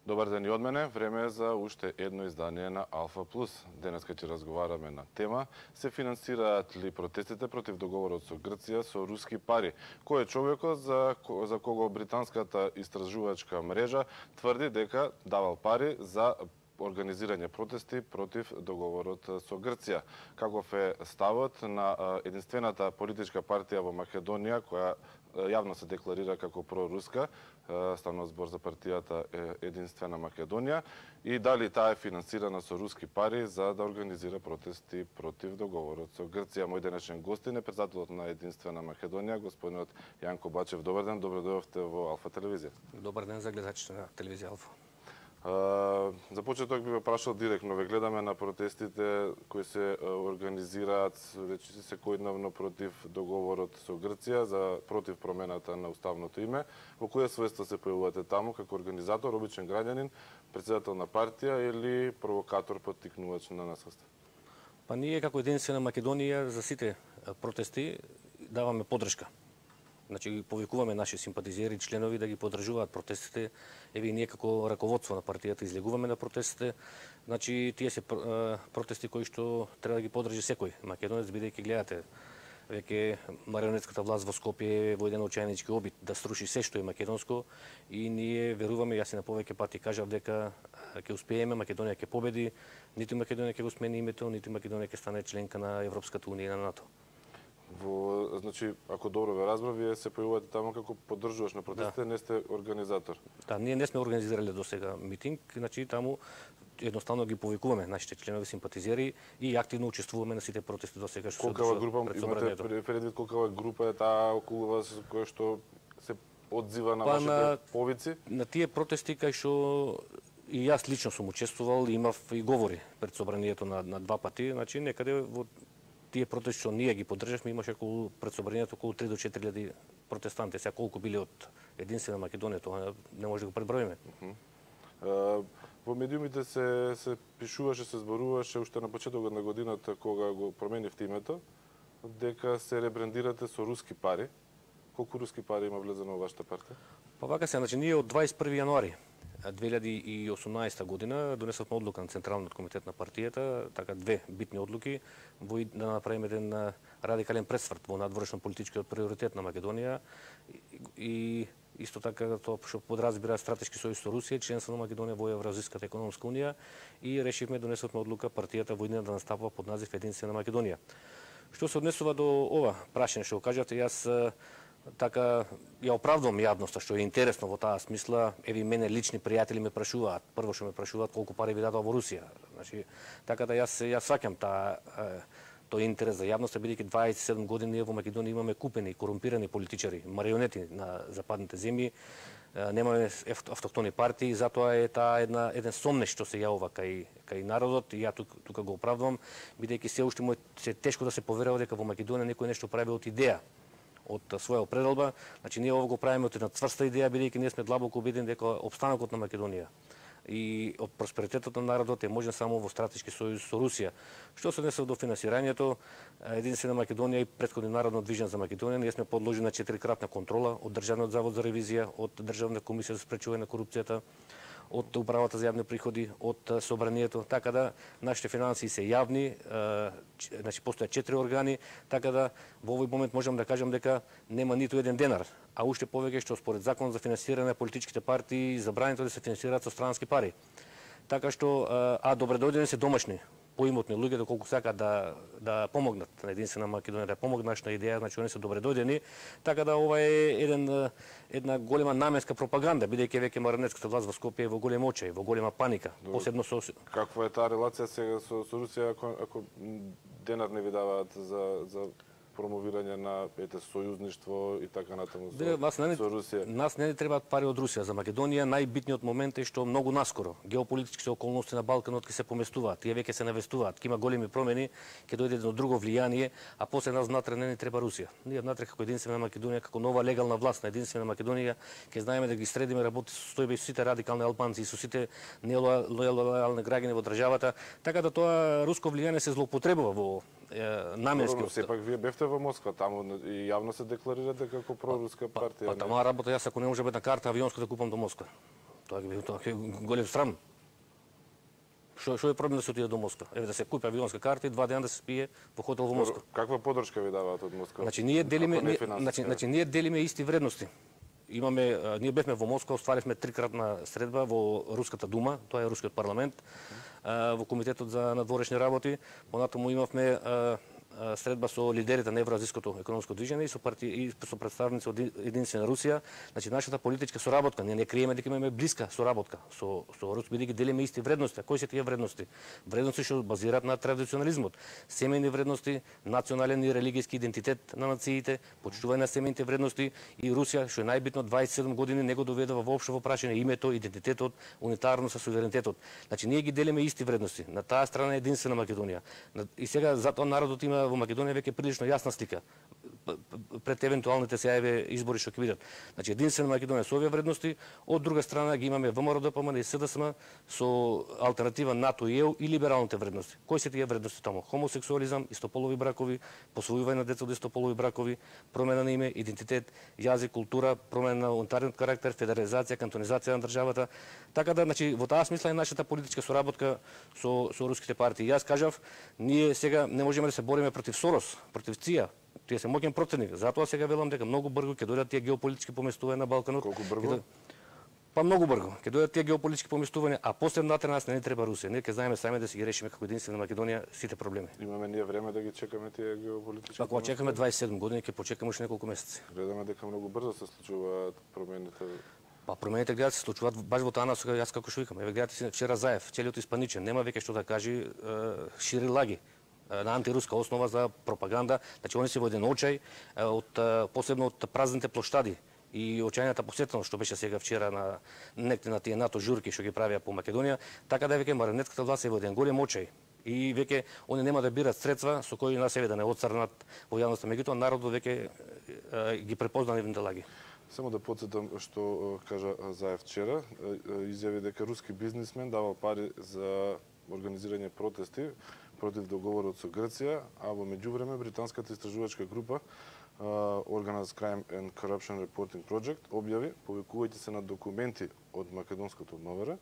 Добар ден и од мене. Време е за уште едно издание на Алфа Плюс. Денеска ќе разговараме на тема: се финансираат ли протестите против договорот со Грција со руски пари? Кој е човекот за кого британската истражувачка мрежа тврди дека давал пари за организирање протести против договорот со Грција? Каков е ставот на единствената политичка партија во Македонија која јавно се декларира како проруска? Станува збор за партијата Единствена Македонија, и дали таа е финансирана со руски пари за да организира протести против договорот со Грција? Мој денешен гостин е председателот на Единствена Македонија, господинот Јанко Бачев. Добар ден, добро дојдовте во Алфа телевизија. Добар ден за гледачите на телевизија Алфа. За почеток би ве прашал директно: ве гледаме на протестите кои се организираат речиси секојдневно против договорот со Грција, против промената на уставното име. Во која својство се појавувате таму, како организатор, обичен граѓанин, председател на партија или провокатор, поттикнувач на насилство? Па ние како Единствена Македонија за сите протести даваме поддршка. Значи, повикуваме наши симпатизери, членови да ги поддржуваат протестите. Еве и ние како раководство на партијата излегуваме на протестите. Значи, тие се протести кои што треба да ги поддржи секој македонец, бидејќи гледате веќе марионетската власт во Скопје во еден очајнички обид да сруши се што е македонско, и ние веруваме, јас и на повеќе пати кажав дека ќе успееме, Македонија ќе победи, ниту Македонија ќе го смени името, ниту Македонија ќе стане членка на Европската унија и на НАТО. Значи, ако добро ве разбрав, вие се појавувате таму како поддржуваш на протестите, не сте организатор. Да, ние не сме организирале до сега митинг, значи таму едноставно ги повикуваме нашите членови, симпатизери, и активно учествуваме на сите протести до сега што се случува пред собранието. Имате предвид колкава група е таа околу вас која што се одзива на вашите повици? На тие протести кај што и јас лично сум учествувал, имав и говори пред собранието на два пати, значи некаде во тие протести што ние ги поддржавме, имаше пред собранието околу 3 до 4.000 протестанти. Сега колку биле од Единствена Македонија, тоа не може да го преброиме. Во медиумите се пишуваше, се зборуваше уште на почетокот на годината, кога го променивте името, дека се ребрендирате со руски пари. Колку руски пари има влезено во вашата партија? Па вака се, значи ние од 21 јануари 2018 година донесовме одлука на Централниот комитет на партијата, така две битни одлуки, да направиме еден радикален пресврт во надворешно-политичкиот приоритет на Македонија, и исто така тоа што подразбира стратешки сојуз со Русија, членство на Македонија во Евразиската економска унија, и решивме, донесовме одлука партијата во иднина да настапува под назив Единствена Македонија. Што се однесува до ова прашање што го кажавте, јас така ја оправдувам јавноста што е интересно во таа смисла. Еви мене лични пријатели ме прашуваат, прво што ме прашуваат колку пари ви дадоа во Русија. Значи, така да јас сваќам тој интерес за јавноста, бидејќи 27 години ние во Македонија имаме купени, корумпирани политичари, марионети на западните земји, немаме автохтони партии, затоа е таа еден сомнеш што се јавува кај народот, и ја тука го оправдувам, бидејќи се уште се тешко да се поверува дека во Македонија некој нешто прави од идеја, од своја определба. Значи ние ова го правиме од една цврста идеја, бидејќи ние сме длабоко убедени дека опстанокот на Македонија и од просперитетот на народот е можен само во стратешки сојуз со Русија. Што се однесува до финансирањето, Единствена Македонија и претходни Народно движење за Македонија, ние сме подложени на 4-кратна контрола од Државниот завод за ревизија, од Државната комисија за спречување на корупцијата, од Управата за јавни приходи, од собранието, така да нашите финансии се јавни, значи постојат 4 органи, така да во овој момент можам да кажам дека нема ниту еден денар, а уште повеќе што според Закон за финансирање на политичките партии забрането да се финансираат со странски пари. Така што добре дојдени се домашни, поимотни луѓе, доколку сакаат да помогнат на Единствена Македонија, да помогнат нашата идеја, значи они се добре дојдени. Така да ова е една голема наменска пропаганда, бидејќи веќе марионетската власт во Скопје е во голем очај, во голема паника, посебно со... Каква е таа релација сега со Русија ако денар не ви даваат за промовирање на сојузништво и така натаму со Русија. Нас не ни требаат пари од Русија. За Македонија најбитниот момент е што многу наскоро геополитичките околности на Балканот ќе се поместуваат, тие веќе се навестуваат, ќе има големи промени, ќе дојде до друго влијание, а после нас внатре не ни треба Русија. Ние внатре како единствена Македонија, како нова легална власт на единствена Македонија, ќе знаеме да ги средиме работи со стојбе со сите радикални албанци и со сите нелојални граѓани во државата, така да тоа руско влијание се злоупотребува во наменски. Сепак вие бевте во Москва, таму и јавно се декларирате како проруска партија. Па таму работа јас ако не може бе на карта авионска да купам до Москва. Тоа е голем срам. Што е проблем да се отиде до Москва? Еве да се купи авионска карта и 2 дена да се спие во хотел во Москва. Каква подршка ви даваат од Москва? Значи ние делиме исти вредности. Ние бевме во Москва, остваривме 3-кратна средба во Руската дума, тоа е Рускиот парламент, во Комитетот за надворешни работи, понатаму имавме средба со лидерите на Евроазиското економско движење и со представници од Единствена Русија. Значи нашата политичка соработка, ние не криеме дека имаме блиска соработка со Рус, бидејќи делиме исти вредности. А кои се тие вредности? Вредности што базираат на традиционализмот, семејни вредности, национален и религијски идентитет на нациите, почитување на семејните вредности и Русија, што е најбитно 27 години не го доведува воопшто во прашање името, идентитетот, унитарноста, суверенитетот. Значи ние ги делиме исти вредности. На таа страна е единствена Македонија. И сега затоа народот има во Македонија веќе прилично јасна слика пред евентуалните сејави избори што ќе бидат. Значи единствена Македонија со овие вредности, од друга страна ги имаме ВМРО-ДПМН и СДСМ со алтернатива НАТО и ЕУ и либералните вредности. Кои се тие вредности таму? Хомосексуализам, истополови бракови, посвојување на деца од истополови бракови, промена на име, идентитет, јазик, култура, промена на унитарниот карактер, федерализација, кантонизација на државата. Така да, значи во таа смисла е нашата политичка соработка со руските партии. Јас кажав, ние сега не можеме да се бориме против Сорос, против ЦИА. Тие се моќен противник. Затоа сега велам дека многу брзо ќе дојдат тие геополитички поместувања на Балканот. Колку брзо? Па многу брзо. Ќе дојдат тие геополитички поместувања, а после внатре нас не ни треба Русија. Ние ќе знаеме сами да си ги решиме како единствена Македонија сите проблеми. Имаме ние време да ги чекаме тие геополитички. Па кога чекаме 27 години, ќе почекаме уште неколку месеци. Гледаме дека многу брзо се случуваат промените. Па промените гледате се случуваат баш во таа насока, јас како што викам. Еве гледате се вчера Заев, целиот испаничен, нема веќе што да кажи, шири лаги на антируска основа за пропаганда. Значи они се во еден очај посебно од празните плоштади и очајната посетеност што беше сега вчера на некои на тие НАТО журки што ги правеа по Македонија, така да веќе марионетката власт е во еден голем очај и веќе они нема да бират средства со кои на себе да не отцрнат во јавноста, меѓутоа народот веќе ги препозна нивните лаги. Само да подсетам што кажа Заев вчера, изјави дека руски бизнисмен давал пари за организирање протести против договорот со Грција, а во меѓувреме британската истражувачка група Organized Crime and Corruption Reporting Project објави, повикувајќи се на документи од македонското МВР,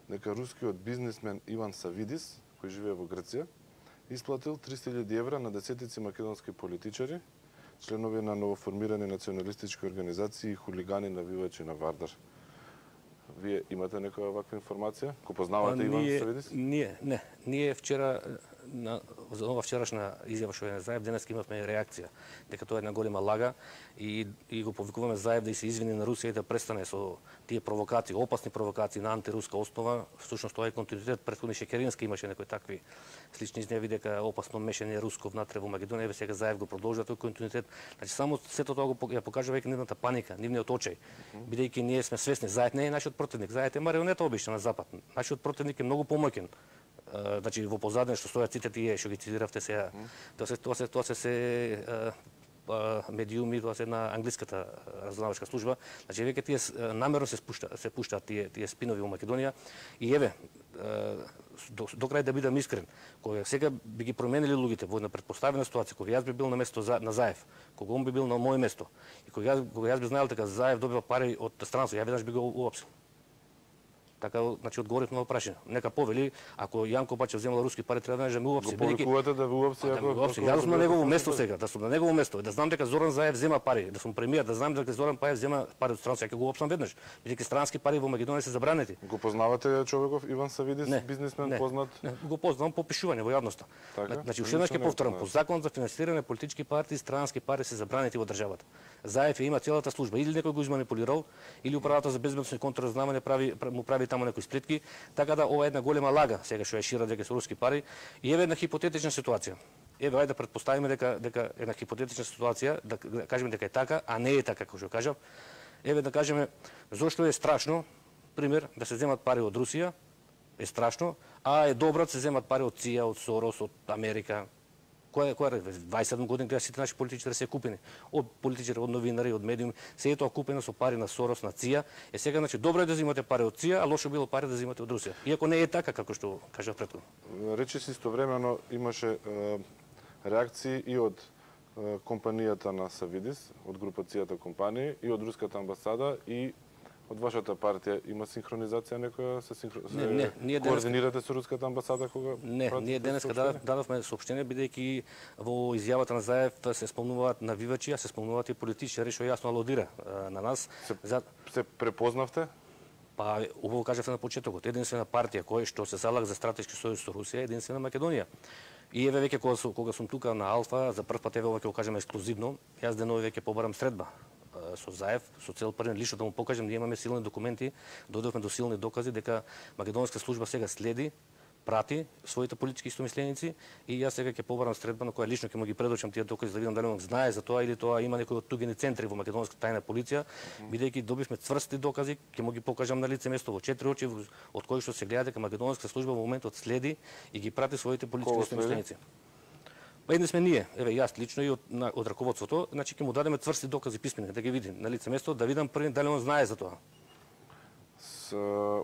дека рускиот бизнисмен Иван Савидис, кој живее во Грција, исплатил 300.000 евра на десетици македонски политичари, членови на новоформирани националистички организации и хулигани навивачи на Вардар. Вие имате некоја ваква информација? Ко познавате Иван Савидис? Ние вчера за ова вчерашна изјава што е Заев, денеска имавме реакција дека тоа е една голема лага и го повикуваме Заев да се извини на Русија и да престане со тие провокации, опасни провокации на антируска основа. Всушност тоа е континуитет. Претходни Шекерински имаше некои такви слични изјави дека опасно мешање руско внатре во Македонија, сега Заев го продолжува тој континуитет. Значи само сето тоа го ја покажува веќе нивната паника, нивниот очај. Бидејќи ние сме свесни, Заев не е нашиот противник, Заев е марионета обично на запад. Нашиот противник е многу помоќен. Значи во позадина што стојат сите тие што ги цитиравте сега, тоа се медиуми, тоа се на англиската разузнавачка служба. Значи веќе тие намерно се пуштаат тие спинови во Македонија и еве до крај да бидам искрен, кога сега би ги променили луѓето во една претпоставена ситуација, кога јас би бил на место на Заев, кога он би бил на моје место и кога јас би знаел дека Заев добива пари од странство, ја веднаш би го уапсил. Така, значи одговорив на прашање. Нека повели, ако Јанко Бачев земал руски пари, треба да ме уапси. Го повикувате да ви уапси ако јас сум на негово место сега, да сум на негово место, да знам дека Зоран Заев зема пари, да сум премиер, да знам дека Зоран Паев зема пари од странство, ќе го уапсам веднаш. Бидејќи странски пари во Македонија се забранети. Го познавате човеков Иван Савидис, бизнисмен познат? Не, го познавам по пишување во јавноста. Значи уште еднаш ќе повторам, по закон за финансирање политички партии, странски пари се забранети во државата. Заев има целата служба, или некој го изманипулирал, или управата за безбедност и контрразнавање му прави таму некои сплитки. Така да ова е една голема лага сега што ја шира дека се руски пари и еве една хипотетична ситуација. Еве, ајде да претпоставиме дека една хипотетична ситуација, да кажеме дека е така, а не е така како што кажав. Еве да кажеме зошто е страшно, пример, да се земат пари од Русија, е страшно, а е добро да се земат пари од ЦИА, од Сорос, од Америка. Која 27 години гледа сите наши политичари се купени, од политичари, од новинари, од медиуми, се е тоа купено со пари на Сорос, на ЦИА. Е сега значи добро е да земате пари од ЦИА, а лошо било пари да земате од Русија. Иако не е така како што кажав претходно. Речиси истовремено имаше реакции и од компанијата на Савидис, од групацијата компании, и од руската амбасада, и од вашата партија. Има синхронизација некоја? Ние координирате со руската амбасада кога? Не, ние денеска дадовме соопштение, бидејќи во изјавата на Заев се спомнуваат навивачи, а се спомнуваат и политичари, што јасно алудира на нас. Се препознавте? Па, убаво кажавте на почетокот, единствена партија која што се залага за стратешки сојуз со Русија е единствена Македонија. И еве веќе кога сум тука на Алфа, за прв пат еве ова ќе го кажеме ексклузивно, јас денови веќе побарам средба со Заев, со цел првен лично да му покажем, ние имаме силни документи, дојдовме до силни докази дека македонска служба сега следи, прати своите политички истомисленици, и јас сега ќе побарам средба на која лично ќе му ги предочам тие докази да видам дали он знае за тоа или тоа има некои од тугини центри во македонската тајна полиција, бидејќи добивме цврсти докази, ќе му ги покажам на лице место во 4 очи, од кои што се гледа дека македонска служба во моментот следи и ги прати своите политички истомисленици. Едни сме ние, еве јас лично и од раководството, значи ќе му дадеме цврсти докази писмени, да ги види на лице место, да видам први дали он знае за тоа.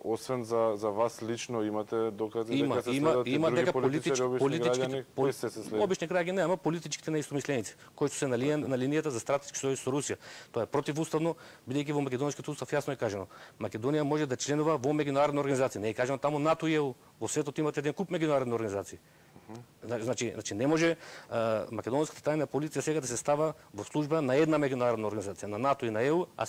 Освен за вас лично имате докази дека се следат и други дека политичари, обични граѓани, кои се следат? Обични граѓани не, ама политичките неистомисленици, кои што се на линијата за стратешки сојуз со Русија. Тоа е противуставно, бидејќи во македонскиот устав јасно е кажано, Македонија може да членува во меѓународни организации. Не е кажано таму НАТО и ЕУ, во светот имате еден куп меѓународни организации. Значи не може македонската тајна полиција сега да се става во служба на една меѓународна организација, на НАТО и на ЕУ, а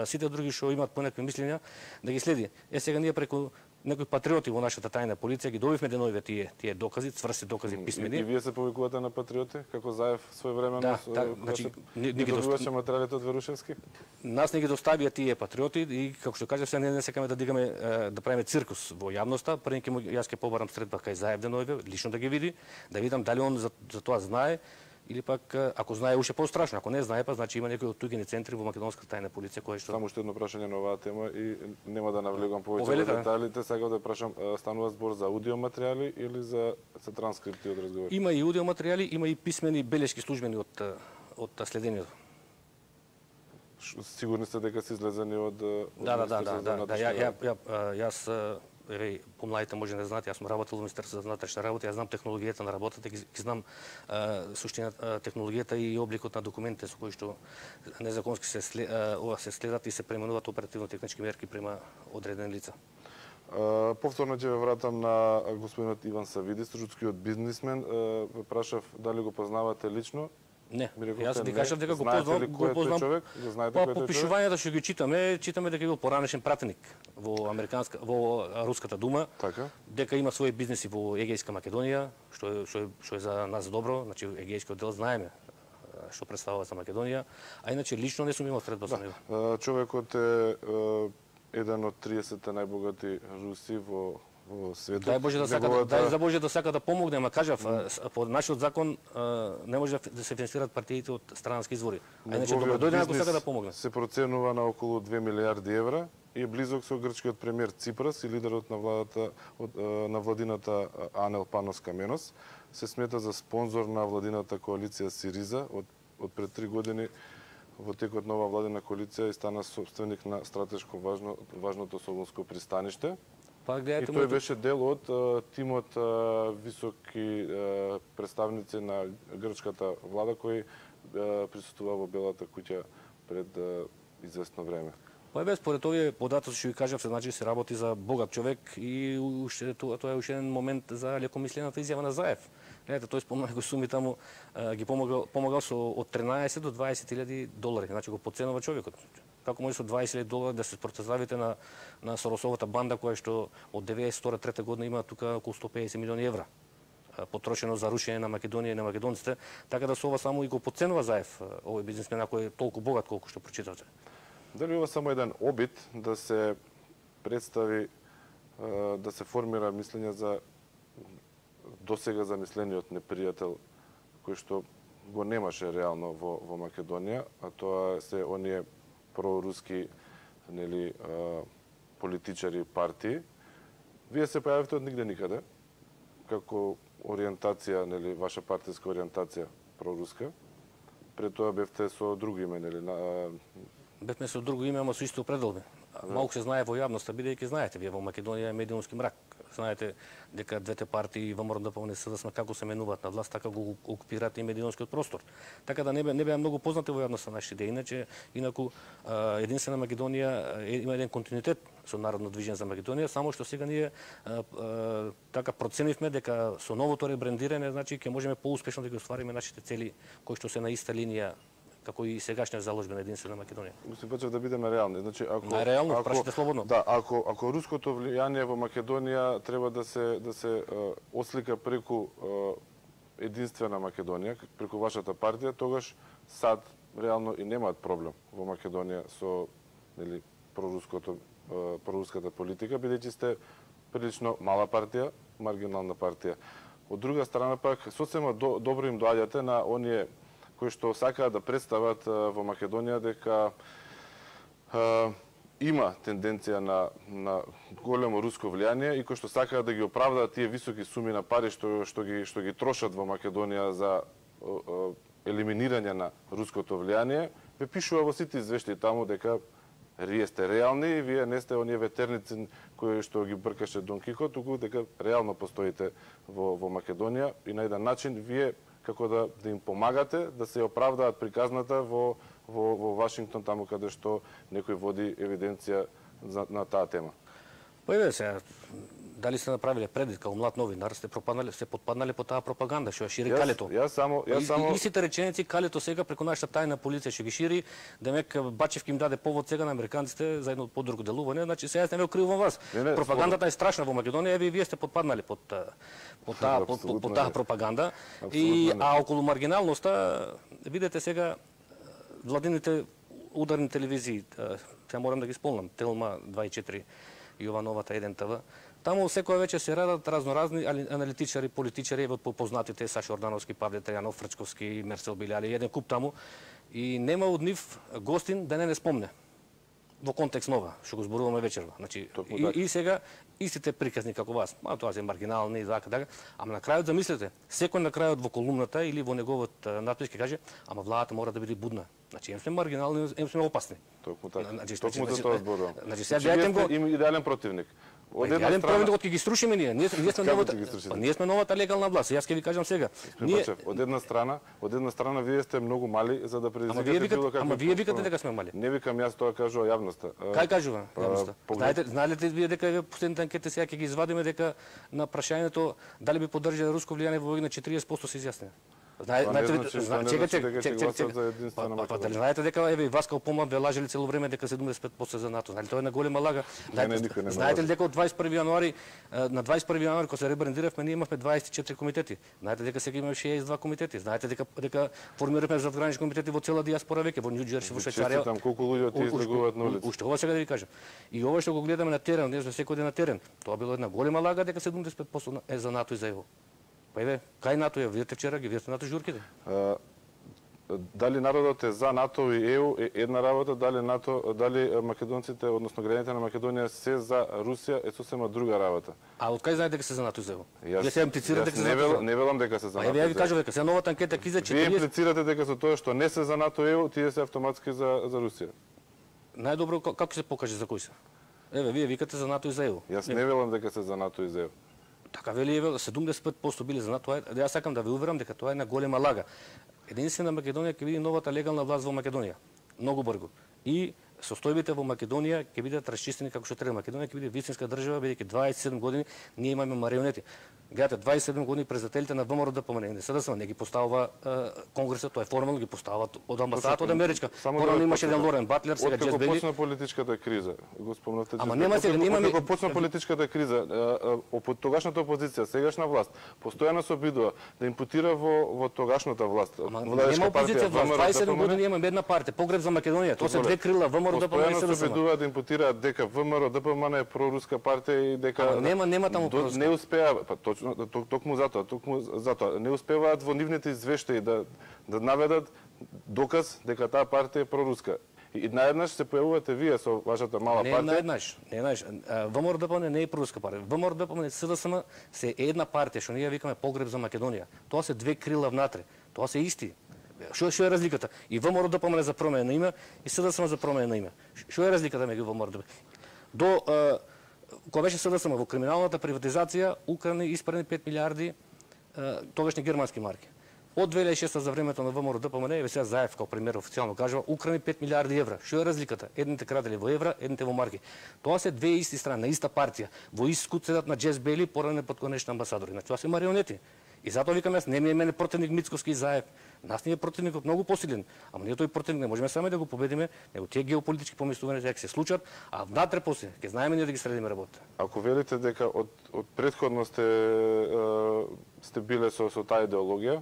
сите други што имаат понекви мислења да ги следи. Сега ние преку некои патриоти во нашата тајна полиција ги добивме деновиве тие докази, цврсти докази писмени. И вие се повикувате на патриоти, како Заев своевремено, значи не ги добиваше материјалите од Верушевски? Нас не ги доставија тие патриоти и како што кажав, сега не сакаме да дигаме да правиме циркус во јавноста, пред јас ќе побарам средба кај Заев деновиве, лично да ги види, да видам дали он за тоа знае. Или пак, ако знае, уште пострашно. Ако не знае, па значи има некои од тугини центри во македонската тајна полиција кои што... Само уште едно прашање на оваа тема и нема да навлегувам повеќе во деталите. Сега да прашам, станува збор за аудио материјали или за транскрипти од разговори? Има и аудио материјали, има и писмени белешки службени од следењето. Сигурни сте дека се излезени од... Јас помладите може да знаат, јас сум работел во Министерството за внатрешни работи, јас знам технологијата на работата, ги знам суштината, технологијата и обликот на документите со кои што незаконски се следат и се пременуваат оперативно-технички мерки према одредени лица. Повторно ќе ве вратам на господинот Иван Савидис, рускиот бизнисмен. Ве прашав дали го познавате лично. Не, јас ви кажав дека го познавам. Човек? Го знаете кој е тој по пишувањата што ги читаме дека бил поранешен пратеник во Руската дума, така? Дека има своји бизнеси во Егејска Македонија, што е за нас добро, значи Егејскиот дел знаеме што представува за Македонија, а иначе лично не сум имал средба со него. Човекот е еден од 30 најбогати руси во светот. Дај за Боже да сака да помогне, ама кажав, по нашиот закон не може да се финансираат партиите од странски извори. А иначе добро дојде ако сака да помогне. Се проценува на околу 2 милиарди евра и е близок со грчкиот премиер Ципрас и лидерот на владата на владината Анел Панос Каменос. Се смета за спонзор на владината коалиција Сириза од пред 3 години. Во текот на оваа владина коалиција и стана собственик на стратешко важното Солунско пристаниште. И тој беше дел од тимот високи представници на грчката влада кои присуствува во Белата куќа пред известно време. Па е според овие податоци што ви кажав, се значи се работи за богат човек и тоа е уште еден момент за лекомислената изјава на Заев. Гледате, тој спомна некои суми таму, ги помогал со од 13 до 20.000 долари, значи го подценува човекот. Како може со 20.000 долари да се противставите на Соросовата банда која што од 1992 година има тука околу 150 милиони евра потрошено за рушење на Македонија и на македонците, така да со ова само и го подценува Заев, овој бизнисмен кој е толку богат колку што прочитавте. Дали ова само еден обид да се представи, да се формира мислење за досега замислениот непријател кој што го немаше реално во Македонија, а тоа се оние проруски, нели, политичари, партии. Вие се појавивте од нигде никаде, како ориентација, нели, ваша партиска ориентација проруска. Пред тоа бевте со друго име, нели? Бевме со друго име, ама со исто определби. Малку се знае во јавноста, бидејќи знаете, вие во Македонија е медиумски мрак. Знаете дека двете партии ВМРО ДПМНЕ СДСМ како се менуваат на власт, така го окупираат и медиумскиот простор. Така да не беа многу познати во јавноста нашите идеи. Инаку Единствена Македонија има еден континуитет со Народно движење за Македонија, само што сега ние така проценивме дека со новото ребрендирање, значи ќе можеме поуспешно да ги оствариме нашите цели кои што се на иста линија како и сегашниот заложби на Единствена Македонија. Господин Пачев, да бидеме реални. Значи, реално, прашате слободно. Да, ако руското влијание во Македонија треба да се ослика преку Единствена Македонија, преку вашата партија, тогаш САД реално и немаат проблем во Македонија со, нели, проруската политика, бидејќи сте прилично мала партија, маргинална партија. Од друга страна пак сосема добро им доаѓате на оние кои што сакаат да представат во Македонија дека има тенденција на големо руско влијание и кои што сакаат да ги оправдаат тие високи суми на пари што ги трошат во Македонија за елиминирање на руското влијание, ве пишува во сите извештаи таму дека вие сте реални и вие не сте оние ветерници кои што ги бркаше Дон Кихот, туку дека реално постоите во Македонија и на еден начин вие како да им помагате да се оправдаат приказната во Вашингтон, таму каде што некој води евиденција на таа тема. Па еве сега, дали сте направиле предвид како млад новинар, сте потпаднале по таа пропаганда што ја шири Калето. Јас Истите реченици Калето сега преку нашата тајна полиција што ги шири, демек Бачевки им даде повод сега на американците за едно подруго делување, значи сега не ве окривувам вас. Пропагандата е страшна во Македонија, еве и вие сте потпаднале по таа пропаганда. А околу маргиналноста, видете сега владините ударни телевизии, сега морам да ги спомнам, Телма 24, Јовановата 1 ТВ. Таму секоја вечер се радат разноразни аналитичари, политичари, од познатите Сашо Ордановски, Павле Трајанов, Фрчковски, Мерсел Билјали, еден куп таму. И нема од нив гостин да не спомне во контекст нова, што го зборуваме вечерва. Значи, и сега истите приказни како вас, тоа се маргинални и така, ама на крајот замислете, секој на крајот во колумната или во неговот надпис ќе каже, ама владата мора да биде будна. Значи, сме маргинални, сме опасни. Токму така. Токму за тоа зборувам. Значи, сега гледајте го идеален противник. Идеален противник ќе ги струшиме ние. Ние сме новата легална власт. Јас ќе ви кажам сега. Од една страна вие сте многу мали за да предизвикате било какви. Ама вие викате дека сме мали. Не викам јас, тоа кажува јавноста. Кај кажува јавноста? Знаете вие дека последните анкети сега ќе ги извадиме дека на прашањето дали би поддржале руско влијание во Вojna 40% се изјаснија. Дали знаете дека еве вас како помлад ве лажели цело време дека 75% за НАТО? Нали тоа е една голема лага. Знаете ли дека од 21 јануари на 21 јануари кога се ребрендиравме ние имавме 24 комитети. Знаете дека сега имаме 62 комитети. Знаете дека формираме задгранични комитети во цела дијаспора веќе во Њу Џерси, во Швајцарија. Там колку луѓе ти излегуваат на улица. Уште ова сега да ви кажам. И ова што го гледаме на терен, ние сме секој ден на терен. Тоа било една голема лага дека 75% е за НАТО и за ЕУ. Па еве, кај НАТО е? Видете вчера ги видете НАТО журките. Дали народот е за НАТО и ЕУ е една работа, дали македонците, односно граѓаните на Македонија се за Русија е сосема друга работа. А од кај знаете дека се за НАТО и за ЕУ? Вие се имплицирате дека се за НАТО. Не велам дека се за НАТО. Еве ја ви кажам дека се новата анкета ќе за 40. Вие имплицирате дека со тоа што не се за НАТО и ЕУ, тие се автоматски за Русија. Најдобро како се покаже за кои се? Еве вие викате за НАТО и за ЕУ. Јас не велам дека се за НАТО и за ЕУ. Така вели еве 75% били за НАТО. Јас сакам да ве уверам дека тоа е една голема лага. Единствена Македонија ќе биде новата легална власт во Македонија. Многу брзо. И состојбите во Македонија ќе бидат расчистени како што треба. Македонија ќе биде вистинска држава, бидејќи 27 години ние имаме марионети. Гледате, 27 години председателите на ВМРО ДПМНЕ не СДСМ не ги поставува конгресот, тоа е формално ги поставуваат од амбасадата од Америчка. Порано имаше еден Лорен Батлер, сега Джес Бели. Откако почна политичката криза, го спомнавте. Ама нема сега немаме. Откако почна политичката криза, тогашната опозиција, сегашна власт, постојано се обидува да импутира во тогашната власт. Нема опозиција, 27 години имаме една партија, Погреб за Македонија. Тоа се две крила, ВМРО ДПМНЕ и СДСМ. Постојано се обидува да импутираат дека ВМРО ДПМНЕ е проруска партија и дека нема таму не успеа, па точно токму затоа не успеваат во нивните извештаи да наведат доказ дека таа партија е проруска. И наеднаш се појавувате вие со вашата мала партија. Не наеднаш. ВМРО-ДПМН не е проруска партија. ВМРО-ДПМН и СДСМ се една партија, што ние викаме Погреб за Македонија. Тоа се две крила внатре. Тоа се исти. Што е разликата? И ВМРО-ДПМН за промена на име, и СДСМ за промена на име. Што е разликата меѓу ВМРО-ДПМН? Кога беше СДСМ во криминалната приватизација, украни испарени 5 милиарди тогашни германски марки. Од 2006 за времето на ВМРО-ДПМН, еве сега Заев како премиер официјално кажува, украни 5 милиарди евра. Што е разликата? Едните крадели во евра, едните во марки. Тоа се две исти страни, на иста партија. Во ист кут седат на Джес Бели, поране подконечни амбасадори. Значи тоа се марионети. И затоа викам јас, не ми е мене противник Мицковски и Заев. Нас ни е противникот многу посилен, ама ние тој противник не можеме сами да го победиме, него тие геополитички помислувања ќе се случат, а внатре после ќе знаеме ние да ги средиме работа. Ако велите дека од претходно сте биле со таа идеологија,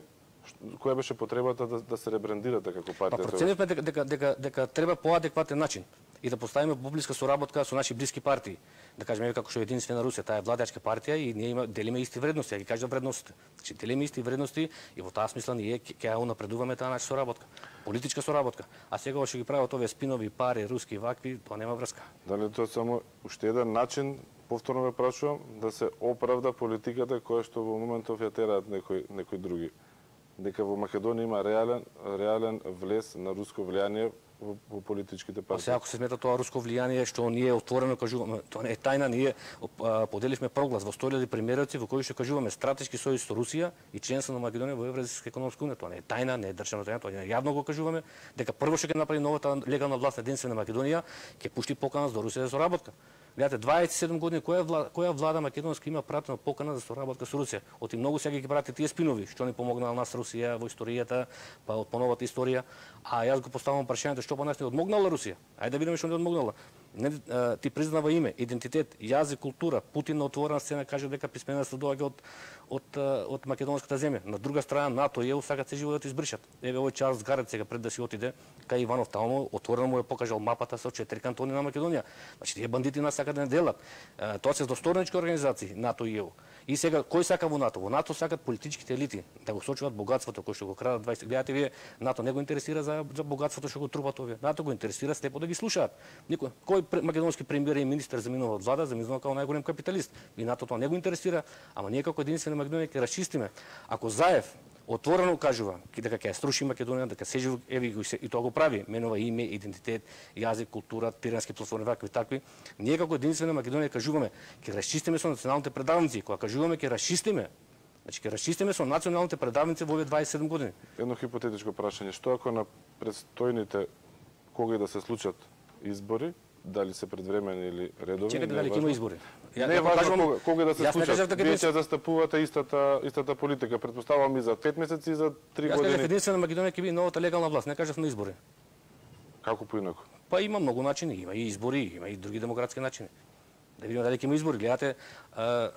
која беше потребата да се ребрандирате како партија? Па проценивме дека треба поадекватен начин и да поставиме поблиска соработка со наши блиски партии. Да кажеме како што е Единствена Русија, таа е владачка партија и ние делиме исти вредности, ја ги кажам вредностите. Значи делиме исти вредности и во таа смисла ние ќе ја унапредуваме таа наша соработка, политичка соработка. А сега што ги прават овие спинови пари, руски вакви, тоа нема врска. Дали тоа само уште еден начин, повторно ве прашувам, да се оправда политиката која што во моментов ја тераат некои други? Дека во Македонија има реален влез на руско влијание во политичките партии. Сега ако се смета тоа руско влијание што ние отворено кажуваме, тоа не е тајна, ние поделивме проглас во 100.000 примероци во кои што кажуваме стратешки сојуз со Русија и членство на Македонија во Евразијска економска унија. Тоа не е тајна, не е државна тајна, тоа јавно го кажуваме дека прво што ќе направи новата легална власт на Единствена Македонија, ќе пушти покана до Русија за соработка. Гледате, 27 години која влада македонска има пратена покана за соработка со Русија? Оти многу сега ги прати тие спинови, што ни помогнала нас Русија во историјата, па од поновата историја, а јас го поставам прашањето што по нас не одмогнала Русија. Ајде да видиме што не одмогнала. Ти признава име, идентитет, јазик, култура. Путин на отворена сцена каже дека писмената доаѓа од македонската земја. На друга страна НАТО и ЕУ сакат се живо да избришат. Еве овој Чарлс Гарет сега пред да си отиде кај Иванов таму отворено му е покажал мапата со 4 кантони на Македонија. Значи тие бандити нас сакат да не делат. Тоа се достовернички организации НАТО и ЕУ. И сега кој сака во НАТО? Во НАТО сакат политичките елити да го сочуват богатството кој што го крадат 20. Гледате вие, НАТО не го интересира за богатството што го трупат овие. НАТО го интересира слепо да ги слушаат. Кој македонски премиер и министер заминува од влада, заминува како најголем капиталист. И НАТО тоа не го интересира, ама ние како Единствена Македонија ќе расчистиме. Ако Заев отворено кажува дека ќе струши Македонија, дека се живи, еве и тоа го прави, менува име, идентитет, јазик, култура, тирански платформи, вакви такви. Ние како Единствена Македонија кажуваме ќе расчистиме со националните предавници, кога кажуваме ќе расчистиме. Значи ќе расчистиме со националните предавници во овие 27 години. Едно хипотетичко прашање, што ако на предстојните кога да се случат избори, дали се предвремени или редовни? Чекате дали ќе има избори. Не е важно кога да се случат. Вие ќе застапувате истата политика. Претпоставувам и за 5 месеци и за 3 години. Јас кажав Единствена Македонија ќе биде новата легална власт, не кажав на избори. Како поинаку? Па има многу начини, има и избори, има и други демократски начини. Да видиме дали ќе има избори. Гледате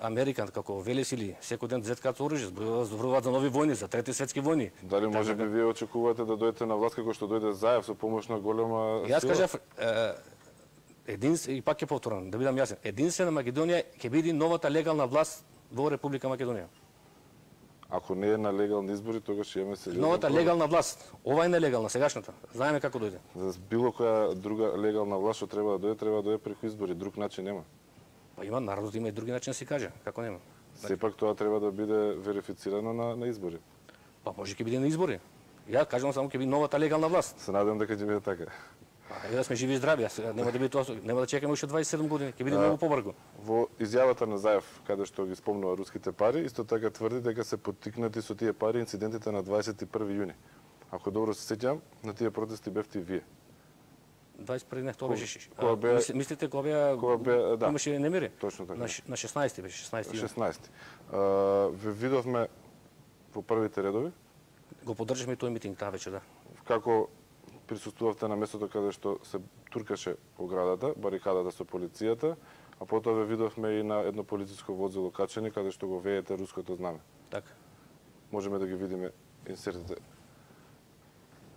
Американ како велесили секој ден зеткаат оружје, зборуваат за нови војни, за трети светски војни. Дали може би вие очекувате да дојдете на власт како што дојде Заев со помош на голема сила? Јас кажав и пак ќе повторам, да бидам јасен. Единствена Македонија ќе биде новата легална власт во Република Македонија. Ако не е на легални избори, тогаш имаме сериозен новата легална власт. Ова е нелегална, сегашната. Знаеме како дојде. За било која друга легална власт што треба да дојде преку избори, друг начин нема. Па има, народот има и други начин да си каже, како нема. Сепак тоа треба да биде верифицирано на избори. Па може ќе биде на избори. Ја кажам само ќе биде новата легална власт. Се надевам дека ќе биде така. Па да сме живи и здрави, нема да биде тоа, нема да чекаме уште 27 години, ќе биде многу побрзо. Во изјавата на Заев, каде што ги спомнува руските пари, исто така тврди дека се поттикнати со тие пари инцидентите на 21 јуни. Ако добро се сеќавам, на тие протести бевте и вие. 21 не, тоа беше. Мислите кога беа, да. Имаше немири? Точно така. На 16 беше, 16 јуни. 16. Ве видовме во првите редови. Го поддржавме тој митинг таа вечер, да. Како присуствувавте на местото каде што се туркаше оградата, барикадата со полицијата, а потоа ве видовме и на едно полициско возило качени каде што го веете руското знаме. Така. Можеме да ги видиме инсертите.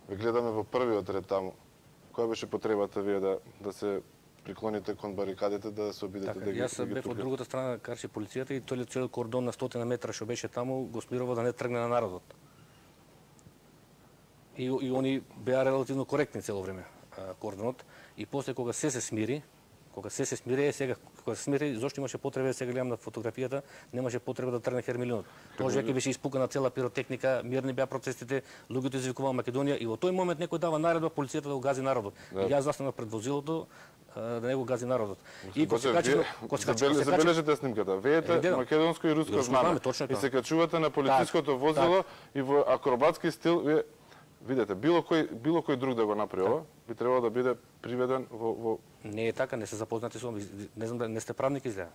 Ве гледаме во првиот ред таму. Која беше потребата вие да се приклоните кон барикадите да се обидете Така, да ги јас бев од другата страна, караше полицијата и тој цел кордон на 100 метра што беше таму го смирува да не тргне на народот. И они беа релативно коректни цело време кордонот и после кога се смири, сега кога се смири, зошто имаше потреба, сега гледам на фотографијата, немаше потреба да тргне Хермелинот. Тоа веќе беше испукана цела пиротехника, мирни беа протестите, луѓето извикуваа Македонија и во тој момент некој дава наредба полицијата да го гази народот. Да. И јас застанав пред возилото да не го гази народот. И кога се забележите снимката, веете македонско и руско знаме и се качувате на полициското возило и во акробатски стил вие видете, било кој друг да го направи ова, би требало да биде приведен во... Не е така, не се запознати со, не знам да не сте правник изгледа.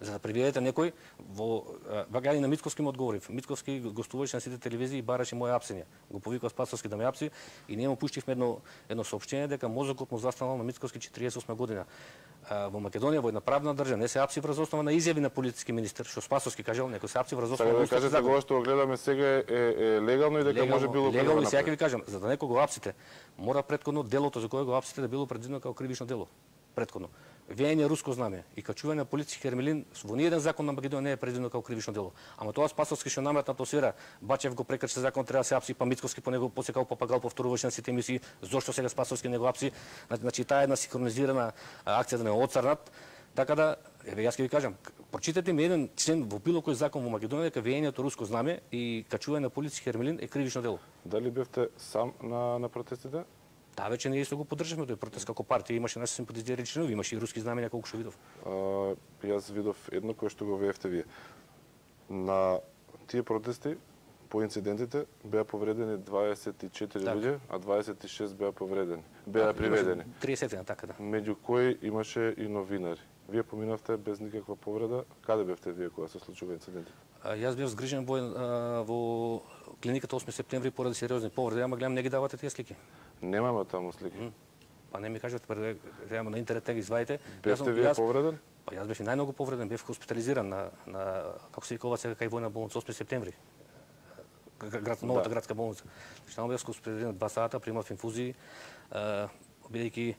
За да приведете некој во... Вака и на Мицковски му одговорив. Мицковски гостуваше на сите телевизии и бараше моја апсење. Го повикува Спасовски да ме апси и ние му пуштивме едно соопштение дека мозокот му застанал на Мицковски 48 година. Во Македонија во една правна држава не се апси врз основа на изјави на политички министер, што Спасовски кажал, некој се апси врз основа на кажете закон. Ова што го гледаме сега е легално и дека може било легално и сега ќе ви кажам, за да некој го апсите, мора претходно делото за кое го апсите да било предвидено како кривично дело. Претходно. Веење руско знаме и качување на полиција Хермелин во ниеден закон на Македонија не е предвидено како кривично дело. Ама тоа Спасовски што наметна атмосфера, Бачев го прекрши закон, треба да се апси, па Мицковски по него после како папагал повторуваше на сите емисии, зошто сега Спасовски не го апси? Значи таа една синхронизирана акција да не оцрнат. Така да, еве јас ќе ви кажам, прочитате ми еден член во било кој закон во Македонија дека веењето руско знаме и качување на полиција Хермелин е кривично дело. Дали бевте сам на протестите? Таа вече ние исто го поддржавме тој протест како партија, имаше наши симпатизери членови, имаше и руски знамења колку што видов. Јас видов едно кое што го веевте вие. На тие протести по инцидентите беа повредени 24 луѓе, а 26 беа приведени. 30 така да. Меѓу кои имаше и новинари. Вие поминавте без никаква повреда. Каде бевте вие кога се случува инцидентите? Јас бев згрижен во клиниката 8 септември поради сериозни повреди, ама гледам не ги давате тие слики. Немаме таму слики. Па не ми кажете, треба на интернет ги извадите. Бевте вие повреден? Па јас бев и најмногу повреден, бев хоспитализиран на како се викува сега кај војна болница 8 септември. Новата градска болница. Таму бев хоспитализиран 2 сата, примав инфузии, бидејќи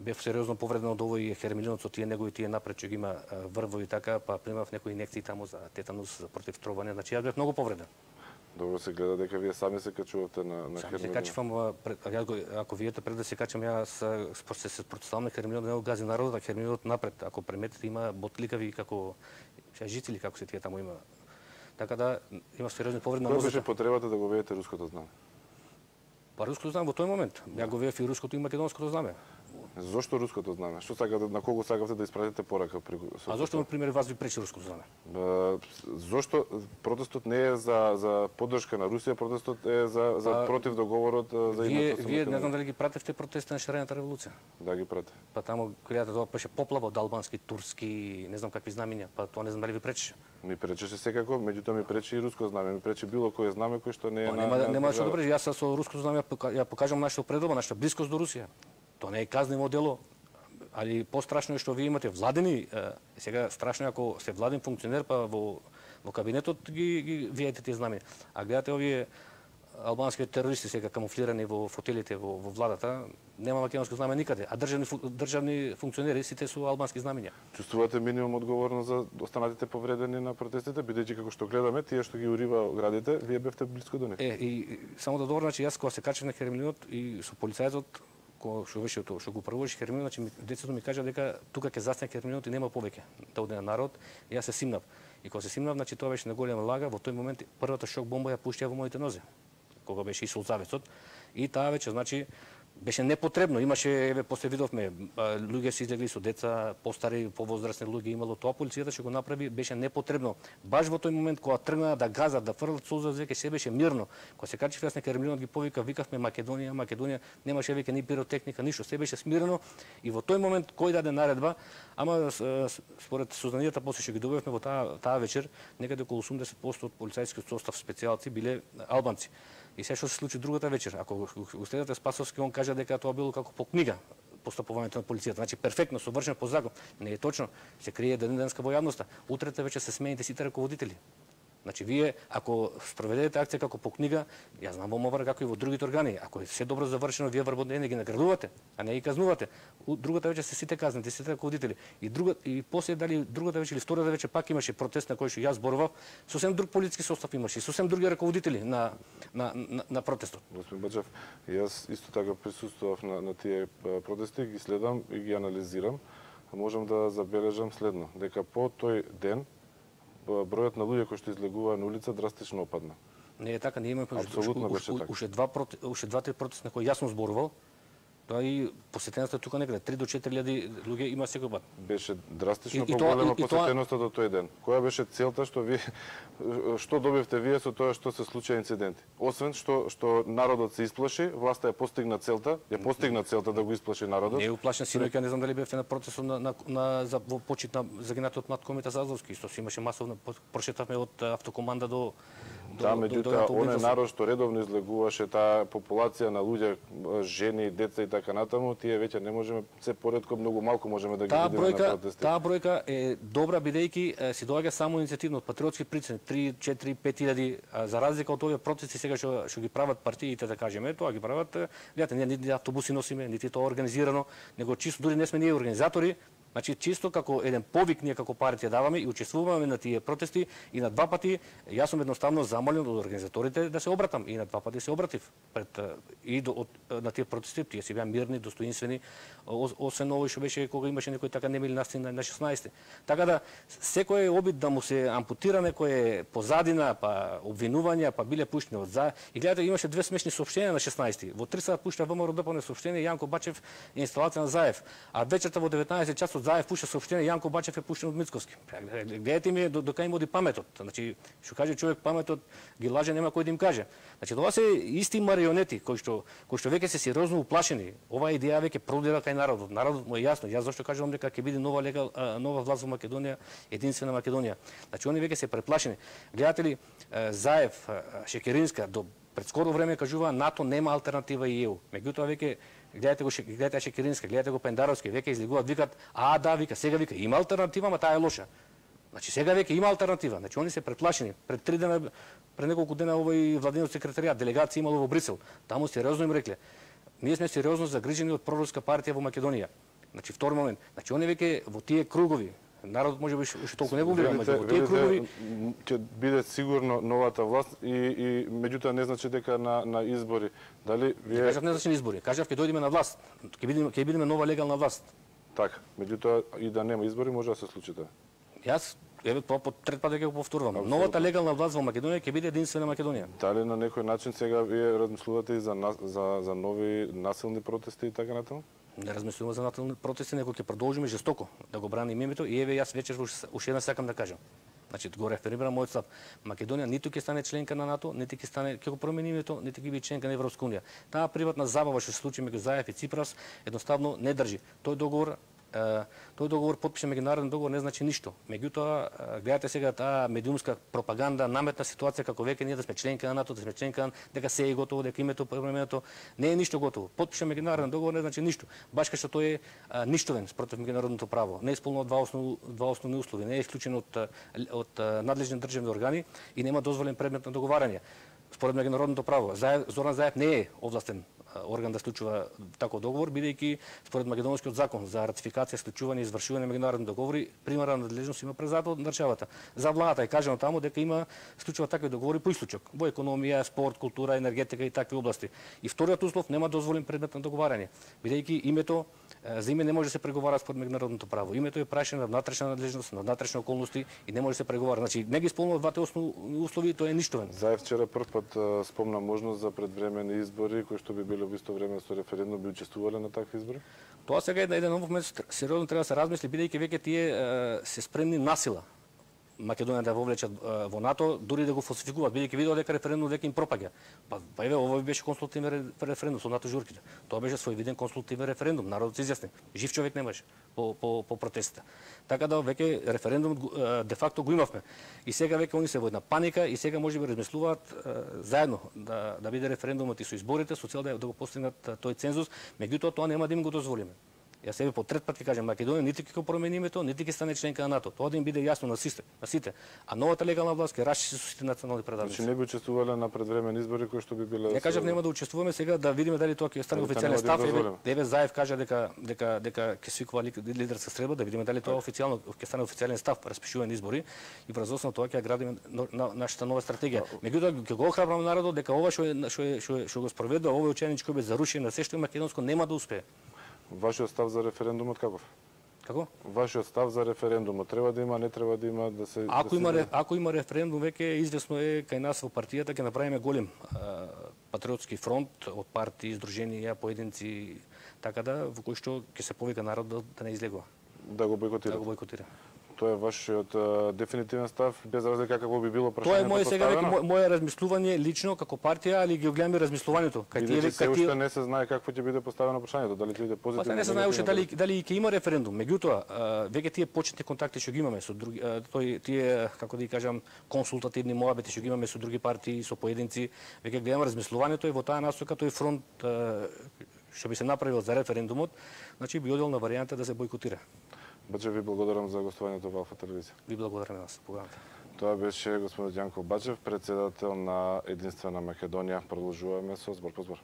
бев сериозно повреден од овој Хермелинот со тие негови напред што ги има врвови така, па примав некои инекции таму за тетанус, за против тровање, значи јас бев многу повреден. Добро се гледа дека вие сами се качувате на Хермелинот. Сами се качувам, ако видите пред да се качам, јас се противставам на Хермелинот, да не го гази народот, а Хермелинот напред, ако преметите има ботликави како жицили како се тие таму има. Така да има сериозни повреди на мозокот. Која беше потребата да го видите руското знаме? Па руското знаме во тој момент. Ја го видев и руското и македонското знаме. Зошто руското знаме? Што сакате, на кого сакавте да испратите порака? А зошто, например, вас ви пречи руското знаме? Зошто протестот не е за поддршка на Русија, протестот е за против договорот за името со Вие не знам дали ги пратевте протестите на Шарената револуција? Да, ги прате. Па таму кога тоа беше поплава од албански, турски, не знам какви знамења, па тоа не знам дали ви пречеше. Ми пречеше секако, меѓутоа ми пречи и руско знаме, ми пречи било кое знаме кој што не е нема што да пречи, јас со руското знаме ја покажам нашата предоба, нашата блискост до Русија. Тоа не е казниво дело, али пострашно е што вие имате владени, сега страшно е ако сте владен функционер, па во кабинетот ги вијајте тие знамења. А гледате овие албански терористи сега камуфлирани во фотелите во владата, нема македонско знаме никаде, а државни функционери сите су албански знамења. Чувствувате минимум одговорност за останатите повредени на протестите, бидејќи како што гледаме, тие што ги урива градите, вие бевте блиско до нив. И само да добро, значи јас кога се качев на Хермелинот и со полицајцот што беше тоа, што го правуваше Хермелинот, значи децето ми кажа дека тука ќе застане Хермелинот и нема повеќе да оде на народ. И јас се симнав. И кога се симнав, значи тоа беше на голема лага, во тој момент првата шок бомба ја пуштија во моите нозе. Кога беше исул завесот. И таа вече, значи, беше непотребно. Имаше, еве, после видовме, луѓе се излегли со деца, постари, повозрастни луѓе имало тоа. Полицијата што го направи беше непотребно. Баш во тој момент кога тргна да газат, да фрлат сулза, веќе се беше мирно. Кога се качи јас на Хермелинот ги викавме Македонија, Македонија, немаше веќе ни пиротехника, ништо, се беше смирено. И во тој момент кој даде наредба, ама според сознанијата после што ги добивме во таа вечер, некаде околу 80% од полицајскиот состав специјалци биле албанци. И се што се случи другата вечер, ако го следите Спасовски, он кажа дека тоа било како по книга постапувањето на полицијата. Значи перфектно, совршено по закон. Не е точно. Се крие денеска во јавноста. Утрете вече се смените сите раководители. Значи вие ако спроведете акција како по книга, јас знам во МВР како и во другите органи, ако е се добро завршено, вие врво ден ги наградувате, а не ги казнувате. Другата вечер се сите казнати, сите раководители. И после дали другата вечер или втората вечер пак имаше протест на кој што јас зборував, сосем друг политички состав имаше, сосем други раководители на протестот. Господин Бачев, јас исто така присуствував на тие протести, ги следам и ги анализирам. Можам да забележам следно, дека по тој ден бројот на луѓе кои што излегуваа на улица драстично опадна. Не е така, ние имаме уште два-три протести на кои јас сум зборувал. Тоа и посетеноста тука некаде 3 до 4.000 луѓе има секој пат. Беше драстично поголема посетеноста до тој ден. Која беше целта што добивте вие со тоа што се случија инциденти? Освен што народот се исплаши, власта ја постигна целта да го исплаши народот. Не уплашен синоќа, не знам дали бевте на протестот за почит на загинатиот маткомита Зазовски, исто се имаше масовно, прошетавме од автокоманда до меѓутоа, оне народ што редовно излегуваше, таа популација на луѓе, жени, деца и така натаму, тие веќе не можеме, се поредко многу малку можеме да ги видиме на протести. Таа бројка е добра, бидејќи си доаѓа само иницијативно од патриотски причини, 3, 4, 5.000, за разлика од овие протести сега што ги прават партиите, да кажеме, тоа ги прават, гледате, ние нити автобуси носиме, нити тоа организирано, него чисто дури не сме ние организатори. Значи, чисто како еден повик ние како партија даваме и учествуваме на тие протести и на два пати јас сум едноставно замолен од организаторите да се обратам и на два пати се обратив на тие протести, тие си беа мирни, достоинствени, освен овој што беше кога имаше некои така немили настани на 16. Така да секој обид да му се ампутира некое позадина, па обвинувања, па биле пуштени од за. И гледате, имаше две смешни соопштенија на 16. Во 3 саат пушта ВМРО ДПМНЕ соопштение Јанко Бачев инсталација на Заев, а вечерта во 19 часот Заев пушта соопштение Јанко Бачев е пуштен од Мицковски. Гледате ми до кај му оди паметот. Значи, што каже човек паметот ги лаже, нема кој да им каже. Значи, тоа се исти марионети кои што веќе се сериозно уплашени. Оваа идеја веќе продира кај народот. Народот му е јасно. Јас зашто кажувам дека ќе биде нова власт во Македонија, единствена Македонија. Значи, они веќе се преплашени. Гледате ли, Заев, Шекеринска до пред скоро време кажува НАТО нема алтернатива и ЕУ. Меѓутоа веќе гледате Шекеринска, гледате го Пендаровски, веќе излегуваат, викат, сега вика, има алтернатива, ама таа е лоша. Значи сега веќе има алтернатива. Значи они се преплашени. Пред 3 дена, пред неколку дена овој владиниот секретаријат делегација имало во Брисел. Таму сериозно им рекле. Ние сме сериозно загрижени од проруска партија во Македонија. Значи втори момент. Значи они веќе во тие кругови народот може би уште толку не го гледа, меѓу во тие кругови ќе биде сигурно новата власт и меѓутоа не значи дека на избори. Дали вие кажав не значи на избори. Кажав ќе дојдеме на власт. Ќе бидеме нова легална власт. Така, меѓутоа и да нема избори може да се случи тоа. Јас тоа по трет пат ќе го повторувам. Новата легална власт во Македонија ќе биде единствена Македонија. Дали на некој начин сега вие размислувате и за нови насилни протести и така натаму? Не размислуваме за насилни протести, него ќе продолжиме жестоко да го браним името и еве јас вечер уште една сакам да кажам. Значи го реферирам мојот став. Македонија ниту ќе стане членка на НАТО, ниту ќе го промени името, ниту ќе биде членка на Европска унија. Таа приватна забава што се случи меѓу Заев и Ципрас едноставно не држи. Тој договор потпише меѓународен договор не значи ништо. Меѓутоа, гледате сега таа медиумска пропаганда наметна ситуација како веќе ние да сме членка на НАТО, да сме членка дека се е готово, дека името променето не е ништо готово. Потпише меѓународен договор не значи ништо. Баш кај што тој е ништовен спротив меѓународното право. Не исполнува два основни услови, не е исклучен од надлежни државни органи и нема дозволен предмет на договарање. Според меѓународното право, Зоран Заев не е овластен орган да склучува таков договор, бидејќи според македонскиот закон за ратификација, склучување и извршување на меѓународни договори, примарна надлежност има презадо од државата. За владата е кажано таму дека има склучува такви договори по исклучок во економија, спорт, култура, енергетика и такви области. И вториот услов нема дозволен предмет на договарање, бидејќи името за име не може да се преговара според меѓународното право. Името е прашање на внатрешна надлежност, на внатрешни околности и не може да се преговара. Значи не ги исполнува двата основни услови, тоа е ништовен. Заев вчера прв пат спомна можност за предвремени избори кои што би било во исто време со референдум, би учествувале на такви избори? Тоа сега е еден нов момент, сериозно треба да се размисли, бидејќи веќе тие се спремни насила Македонија да вовлечат во НАТО, дури да го фалсификуваат, бидејќи видоа дека референдум веќе им пропаѓа. Па еве овој беше консултативен референдум со НАТО журките. Тоа беше своевиден консултативен референдум, народот се изјасни. Жив човек немаше по протестите. Така да веќе референдумот де факто го имавме. И сега веќе они се во една паника и сега можеби размислуваат заедно да биде референдумот и со изборите со цел да го постигнат тој цензус, меѓутоа тоа нема да им го дозволиме. Јас себе по трет пат ќе кажам, Македонија нити ќе го промени името, нити ќе стане членка на НАТО. Тоа да им биде јасно на сите. А новата легална власт ќе расчисти со сите национални предавници. Значи не би учествувале на предвремени избори кои што би биле. Не кажав нема да учествуваме, сега да видиме дали тоа ќе стане официјален став. Еве Заев кажа дека ќе свикува лидерска средба, да видиме дали тоа официјално ќе стане официјален став, распишувани избори и врз основа тоа ќе градиме нашата нова стратегија. Меѓутоа ќе го охрабрам народот дека ова што го спроведе, овој ученичко бе зарушен на се што е македонско нема да успее. Вашиот став за референдумот каков? Како? Вашиот став за референдумот треба да има, не треба да има, да се Ако има референдум, веќе известно е кај нас во партијата ќе направиме голем патриотски фронт од партии, издруженија, поединци, така да во кој што ќе се повика народ да не излегува. Да го бойкотира. Да го бойкотира. Тоа е вашиот дефинитивен став, без разлика какво би било прашањето поставено? Тоа е сега моје размислување лично како партија, али ги гледаме размислувањето. Бидејќи се уште не се знае какво ќе биде поставено прашањето, дали ќе биде позитивно. Не се знае уште дали ќе има референдум. Меѓутоа, веќе тие почетни контакти што ги имаме со други, тие како да ги кажам консултативни моабети што ги имаме со други партии, со поединци, веќе гледаме размислувањето и во таа насока тој фронт што би се направил за референдумот, значи би одел на варијанта да се бойкотира. Бачев, ви благодарам за гостувањето во Алфа телевизија. Ви благодарам на вас, програмата. Тоа беше господин Ѓанко Бачев, председател на Единствена Македонија. Продолжуваме со збор по збор.